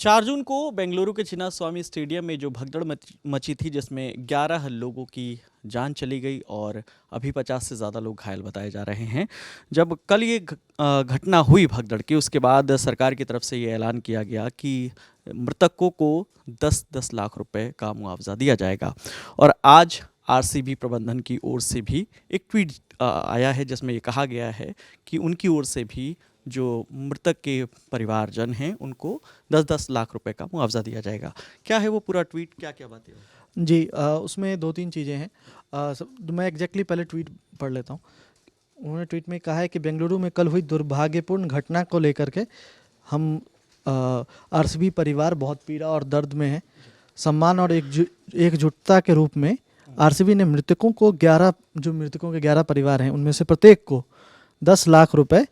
4 जून को बेंगलुरु के चिन्नास्वामी स्टेडियम में जो भगदड़ मची थी, जिसमें 11 लोगों की जान चली गई और अभी 50 से ज़्यादा लोग घायल बताए जा रहे हैं। जब कल ये घटना हुई भगदड़ की, उसके बाद सरकार की तरफ से ये ऐलान किया गया कि मृतकों को 10-10 लाख रुपए का मुआवजा दिया जाएगा। और आज आरसीबी प्रबंधन की ओर से भी एक ट्वीट आया है, जिसमें ये कहा गया है कि उनकी ओर से भी जो मृतक के परिवारजन हैं उनको 10-10 लाख रुपए का मुआवजा दिया जाएगा। क्या है वो पूरा ट्वीट, क्या क्या बातें हैं? जी, उसमें 2-3 चीज़ें हैं। मैं एग्जैक्टली पहले ट्वीट पढ़ लेता हूँ। उन्होंने ट्वीट में कहा है कि बेंगलुरु में कल हुई दुर्भाग्यपूर्ण घटना को लेकर के हम आरसीबी परिवार बहुत पीड़ा और दर्द में है। सम्मान और एकजुटता के रूप में आरसीबी ने मृतकों के 11 परिवार हैं, उनमें से प्रत्येक को 10 लाख रुपए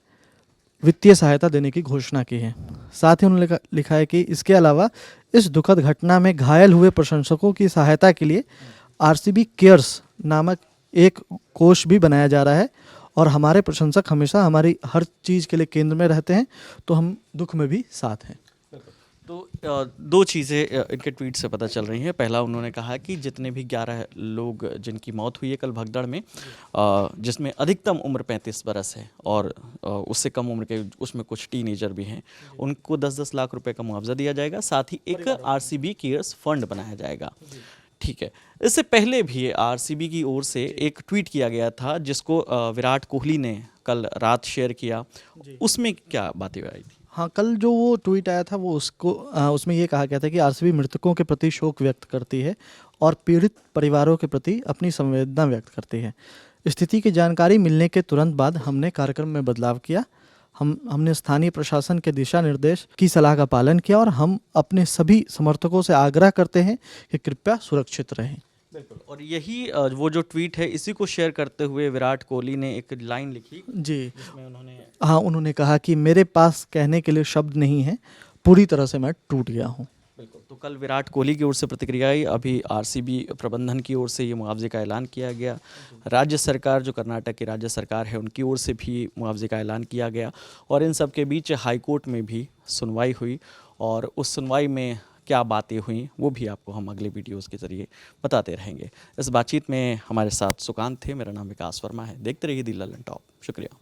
वित्तीय सहायता देने की घोषणा की है। साथ ही उन्होंने लिखा है कि इसके अलावा इस दुखद घटना में घायल हुए प्रशंसकों की सहायता के लिए आरसीबी केयर्स नामक एक कोष भी बनाया जा रहा है और हमारे प्रशंसक हमेशा हमारी हर चीज़ के लिए केंद्र में रहते हैं, तो हम दुख में भी साथ हैं। तो दो चीज़ें इनके ट्वीट से पता चल रही हैं। पहला, उन्होंने कहा कि जितने भी 11 लोग जिनकी मौत हुई है कल भगदड़ में, जिसमें अधिकतम उम्र 35 बरस है और उससे कम उम्र के उसमें कुछ टीनेजर भी हैं, उनको 10-10 लाख रुपए का मुआवजा दिया जाएगा। साथ ही एक आरसीबी केयर्स फंड बनाया जाएगा। ठीक है, इससे पहले भी आरसीबी की ओर से एक ट्वीट किया गया था, जिसको विराट कोहली ने कल रात शेयर किया। उसमें क्या बातें आई थी? हाँ, कल जो वो ट्वीट आया था वो उसमें ये कहा गया था कि आरसीबी मृतकों के प्रति शोक व्यक्त करती है और पीड़ित परिवारों के प्रति अपनी संवेदना व्यक्त करती है। स्थिति की जानकारी मिलने के तुरंत बाद हमने कार्यक्रम में बदलाव किया। हमने स्थानीय प्रशासन के दिशा निर्देश की सलाह का पालन किया और हम अपने सभी समर्थकों से आग्रह करते हैं कि कृपया सुरक्षित रहें। बिल्कुल। और यही वो जो ट्वीट है, इसी को शेयर करते हुए विराट कोहली ने एक लाइन लिखी जी, जिसमें उन्होंने कहा कि मेरे पास कहने के लिए शब्द नहीं है, पूरी तरह से मैं टूट गया हूँ। बिल्कुल। तो कल विराट कोहली की ओर से प्रतिक्रिया आई, अभी आरसीबी प्रबंधन की ओर से ये मुआवजे का ऐलान किया गया। राज्य सरकार, जो कर्नाटक की राज्य सरकार है, उनकी ओर से भी मुआवजे का ऐलान किया गया और इन सब के बीच हाईकोर्ट में भी सुनवाई हुई और उस सुनवाई में क्या बातें हुई वो भी आपको हम अगले वीडियोस के जरिए बताते रहेंगे। इस बातचीत में हमारे साथ सुकांत थे। मेरा नाम विकास वर्मा है। देखते रहिए दी ललन टॉप। शुक्रिया।